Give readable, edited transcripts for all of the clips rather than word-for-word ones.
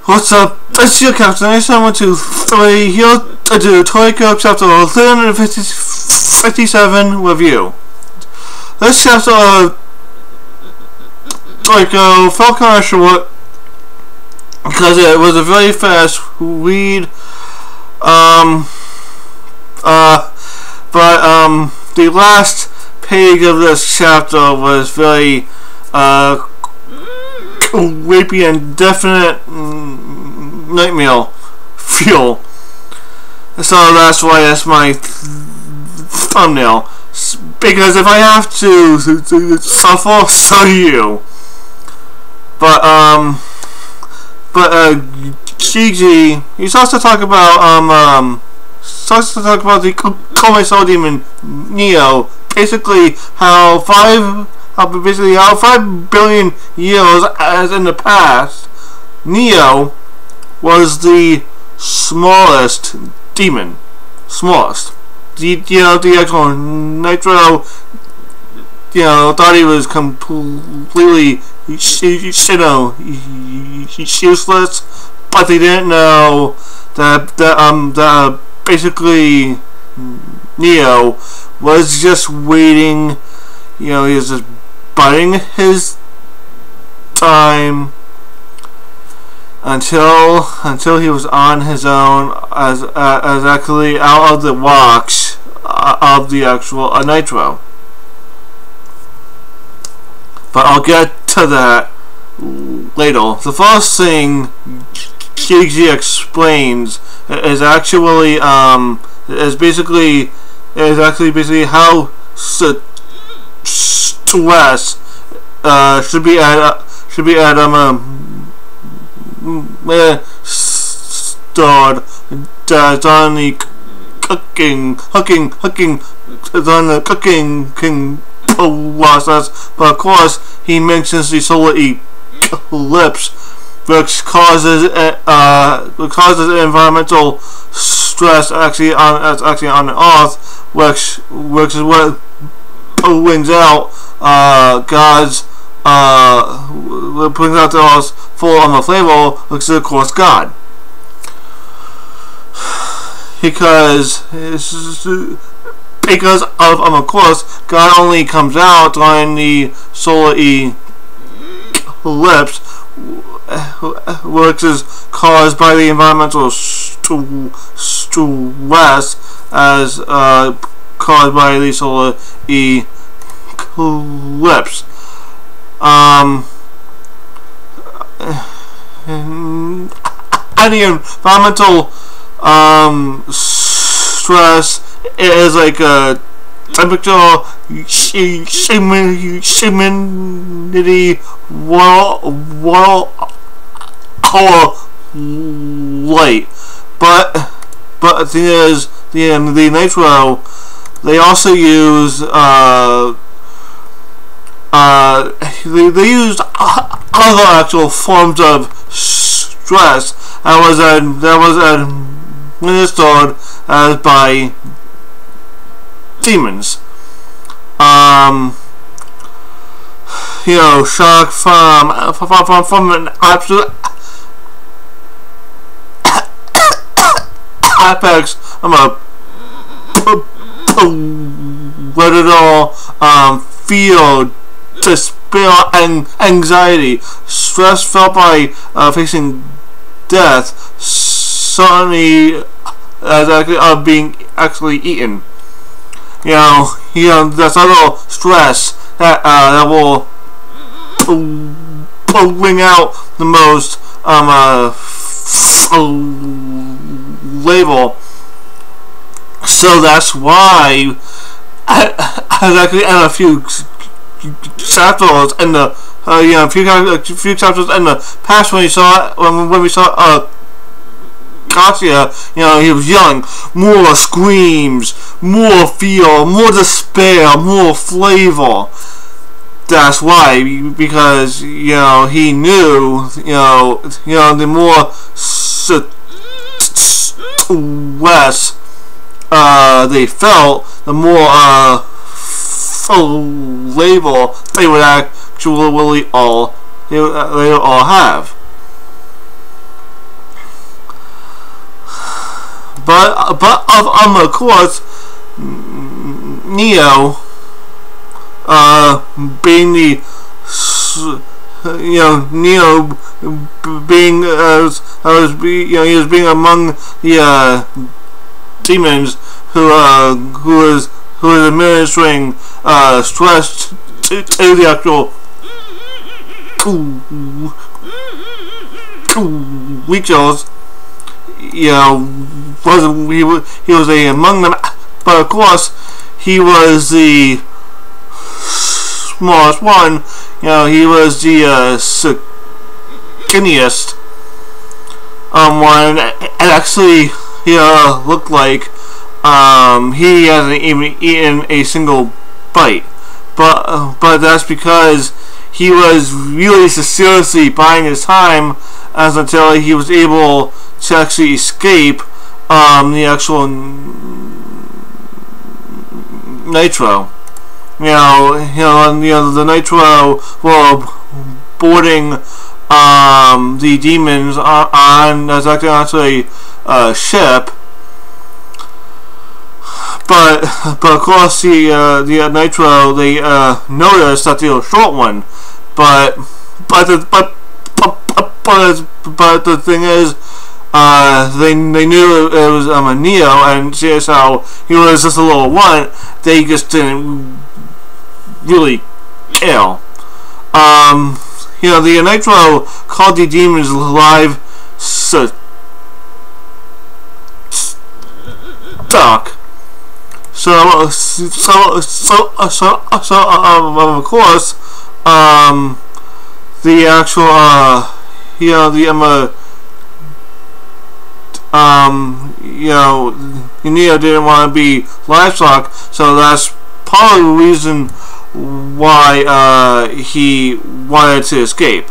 What's up? It's your Captain. I want to here to do Toy Cup Chapter 357 review. This chapter of Toy Cup felt kind of short because it was a very fast read. But the last page of this chapter was very creepy and definite nightmare fuel. So that's why that's my thumbnail. Because if I have to suffer, so do you. But Gigi, he starts to talk about the Komaso demon Neo. Basically, how 5 billion years as in the past, Neo was the smallest demon. Smallest. The actual Nitro, thought he was completely useless, but they didn't know that basically Neo was just waiting. He was just biding his time until he was on his own, as actually out of the rocks of the actual Nitro. But I'll get to that later. The first thing Gigi explains is actually basically how stress should be stored on the cooking process. But of course, he mentions the solar eclipse, which causes environmental stress actually on the Earth, which is what brings out God's brings out the Earth's full flavor, which is of course God. Because of course, God only comes out during the solar eclipse, which is caused by the environmental stress as caused by the solar eclipse. Any environmental stress is like a temperature, humidity, water, or light. But the thing is, the Nitro, they also use they used other actual forms of stress that was administered as by demons. Shock from an absolute apex. Feel despair and anxiety, stress felt by facing death, certainly as of being actually eaten. That's other stress that will bring out the most label. So that's why actually in a few chapters in the few chapters in the past when we saw Katsuya, he was yelling more screams, more fear, more despair, more flavor. That's why, because he knew the more stress they felt, the more flavor they would actually all have. but of course, Neo, being the, Neo being he was being among the demons who was administering stress to the actual Weechos. He was among them, but of course he was the smallest one. He was the skinniest one, and actually he looked like he hasn't even eaten a single bite, but that's because he was really seriously buying his time until he was able to actually escape the actual Nitro. The Nitro were boarding the demons on actually a ship, but of course the Nitro, they noticed that they were a short one, but the thing is, they knew it was a Neo, and since how he was just a little one, they just didn't really care. The Nitro called the demons live stuck. So of course, the actual Neo didn't want to be livestock, so that's part of the reason why he wanted to escape.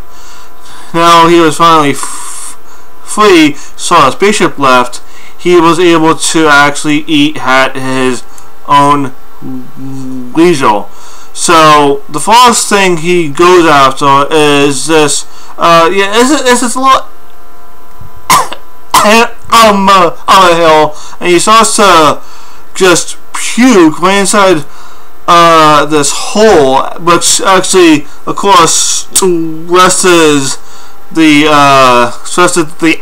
Now he was finally free, saw a spaceship left, he was able to actually eat at his own leisure. So the first thing he goes after is this it's this little on a hill, and he starts to just puke right inside this hole, which actually, of course, stresses the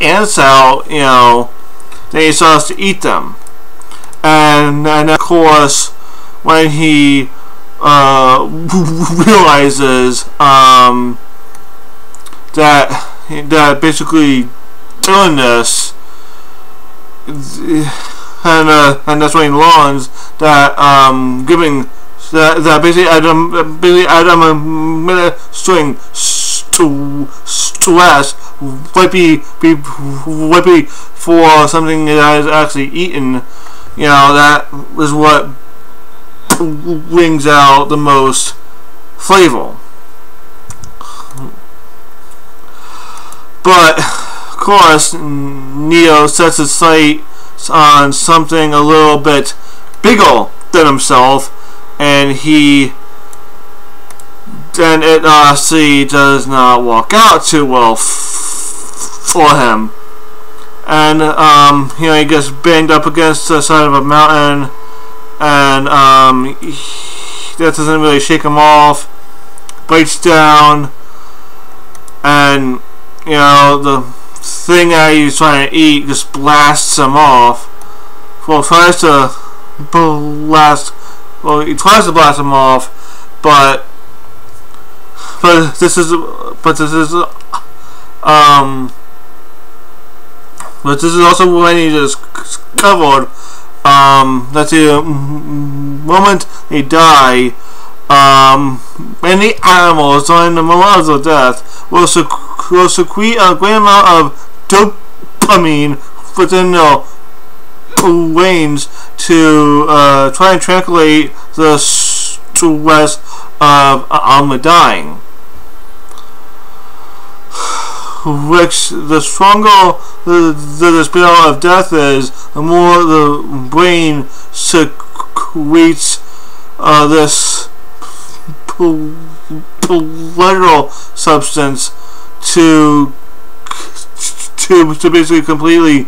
ants out. Then he starts to eat them, and of course, when he realizes that basically doing this, and that's when he learns that giving that basically Adam administering stress might be for something that is actually eaten. That is what brings out the most flavor. But of course, Neo sets his sights on something a little bit bigger than himself, and it honestly does not work out too well for him. And he gets banged up against the side of a mountain, and that doesn't really shake him off. Bites down, and the thing that he's trying to eat just blasts him off. He tries to blast him off, but this is also when he discovered that the moment they die, many animals during the moment of death will secrete a great amount of dopamine within their brains to try and tranquilate the stress of dying. Which, the stronger the spell of death is, the more the brain secretes this pleasurable substance to basically completely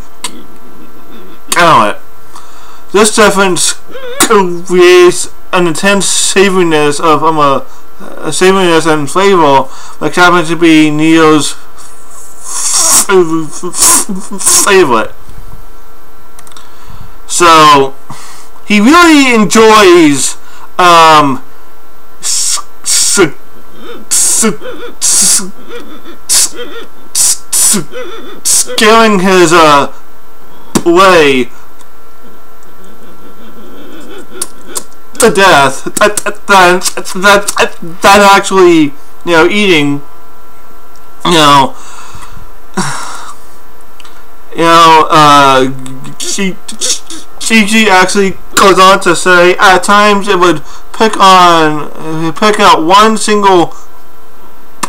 palate. This difference creates an intense savoriness savoriness and flavor, which happens to be Neo's favorite. So he really enjoys scaring his prey to death. That actually, eating, Chi actually goes on to say at times it would pick out one single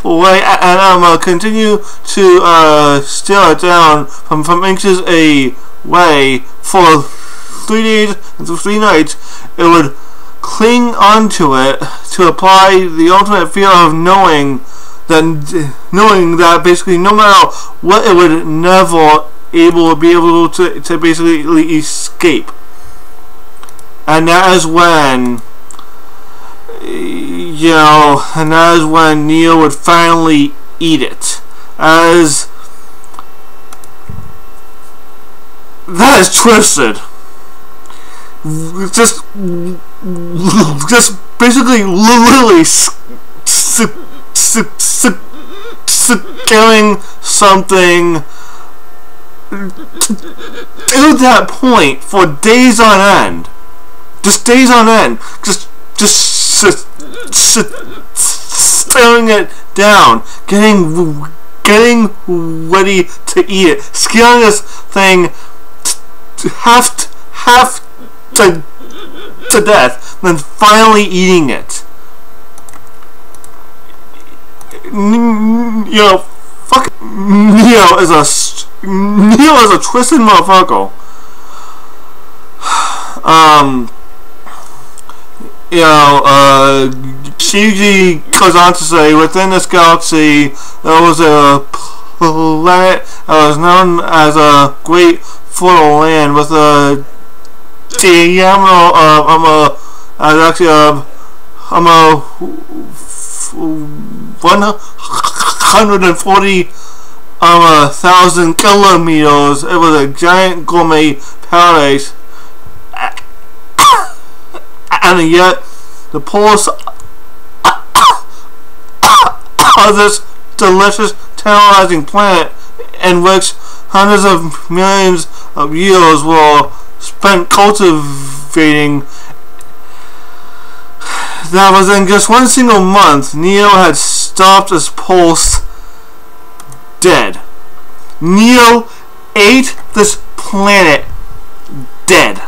way and continue to stare it down from inches away for 3 days and 3 nights. It would cling onto it to apply the ultimate fear of knowing that basically no matter what, it would never be able to basically escape. And that is when Neo would finally eat it. As that is twisted. Just basically literally scaring something to that point for days on end. Just days on end. Just staring it down, getting ready to eat it, scaring this thing half to death, then finally eating it. Fuck Neo is a twisted motherfucker. Shuji goes on to say, within this galaxy there was a planet that was known as a great fertile land with a diameter of 140,000 kilometers. It was a giant gourmet paradise, and yet the pulse of this delicious, tantalizing planet, in which hundreds of millions of years were spent cultivating, that was in just one single month, Neo had stopped his pulse dead. Neo ate this planet dead.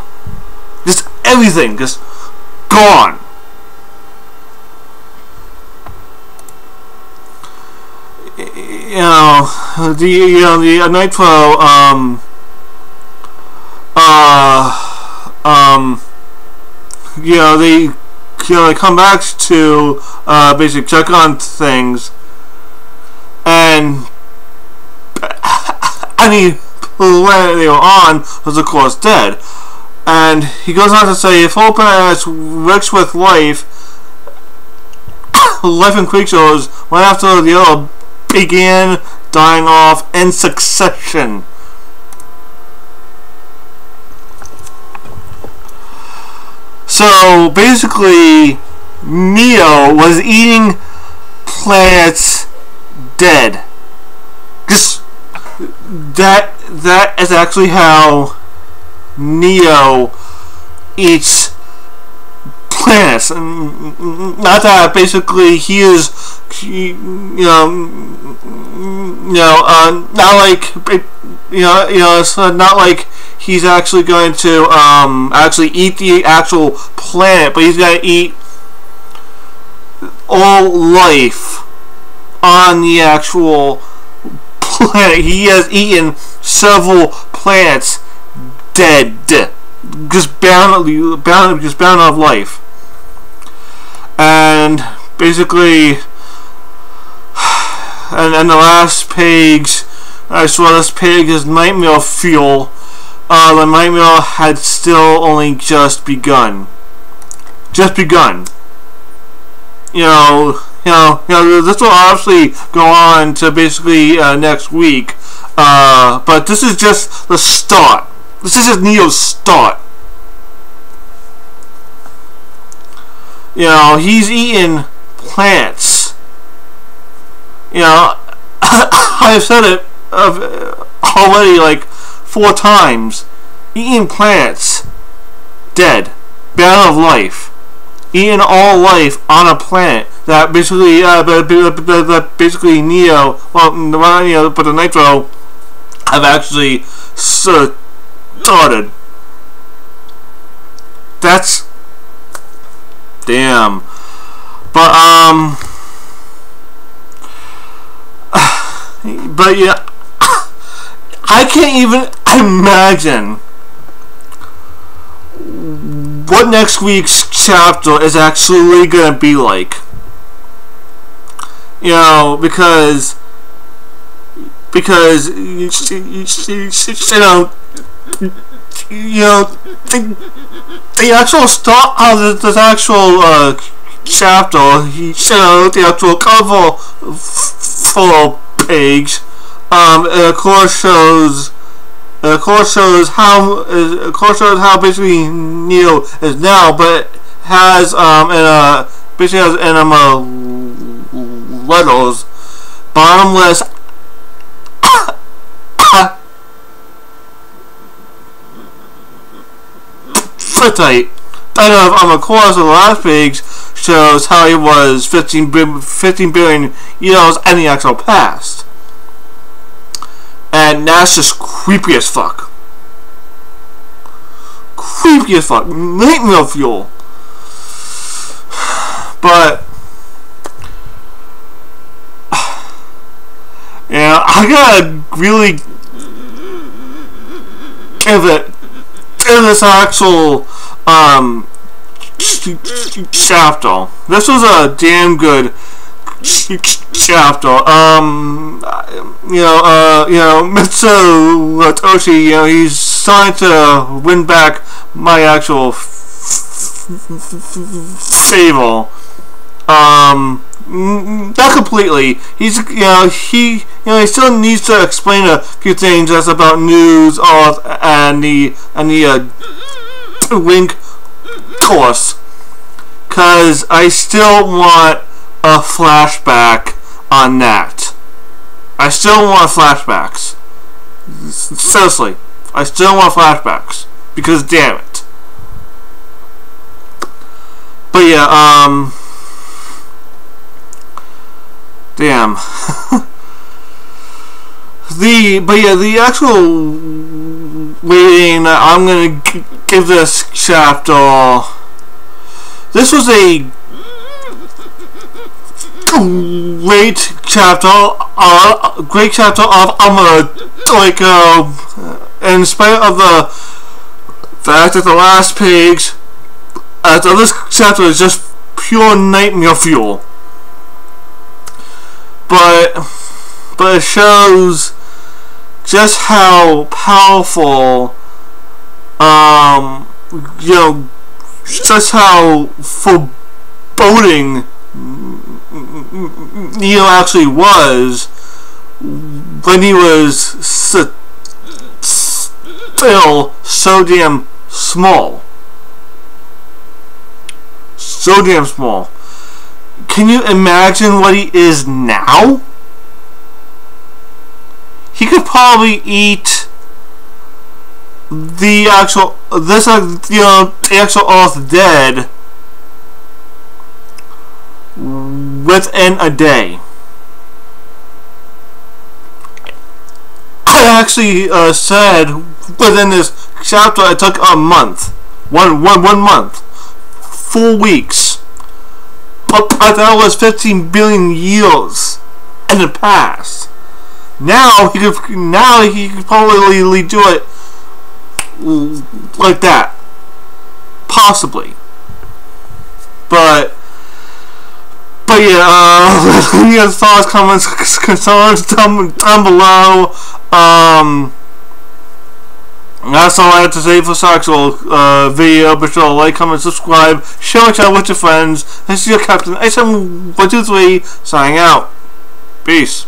Just everything, just gone. The Nitro they come back to basically check on things, and any planet they were on was of course dead. And he goes on to say, if whole planet is rich with life and creatures, one after the other began dying off in succession. So basically, Neo was eating planets dead. Just that is actually how Neo eats planets, and not that basically he is, not like, it's not like he's actually going to actually eat the actual planet, but he's going to eat all life on the actual planet. He has eaten several planets dead, just bound of life. And basically, and the last page, I saw this page is nightmare fuel. the nightmare had still only just begun. Just begun. This will obviously go on to basically next week. But this is just the start. This is just Neo's start. He's eating plants. I've said it already like 4 times. Eating plants. Dead. Battle of life. Eating all life on a planet that basically, Neo, well, not Neo, but the Nitro have actually started. That's damn. But yeah, I can't even imagine what next week's chapter is actually gonna be like. Because the actual start of this actual chapter, the actual cover for page, of course shows how basically Neo is now, but has basically has letters, bottomless appetite. Of course, the last page shows how he was 15 billion years in the actual past. And that's just creepy as fuck. Creepy as fuck. Nightmare fuel. But I gotta really give this actual chapter. This was a damn good chapter. Mr. Latoshi, he's starting to win back my actual favor. Not completely. He still needs to explain a few things just about news, Earth, and the Link course. Cause I still want a flashback on that. I still want flashbacks. Seriously, I still want flashbacks, because damn it. But yeah, damn. The actual rating that I'm gonna give this chapter. This was a great chapter of in spite of the fact that the last page this chapter is just pure nightmare fuel. But it shows just how powerful, just how foreboding Neo actually was when he was still so damn small. So damn small. Can you imagine what he is now? He could probably eat the actual Earth dead within a day. I actually said within this chapter it took a month, one month, 4 weeks. But that was 15 billion years in the past. Now he could probably do it like that, possibly. But yeah, leave your thoughts, comments, concerns down below. That's all I have to say for Saxel video. Be sure to like, comment, subscribe, share it out with your friends. This is your Captain 87-123 signing out. Peace.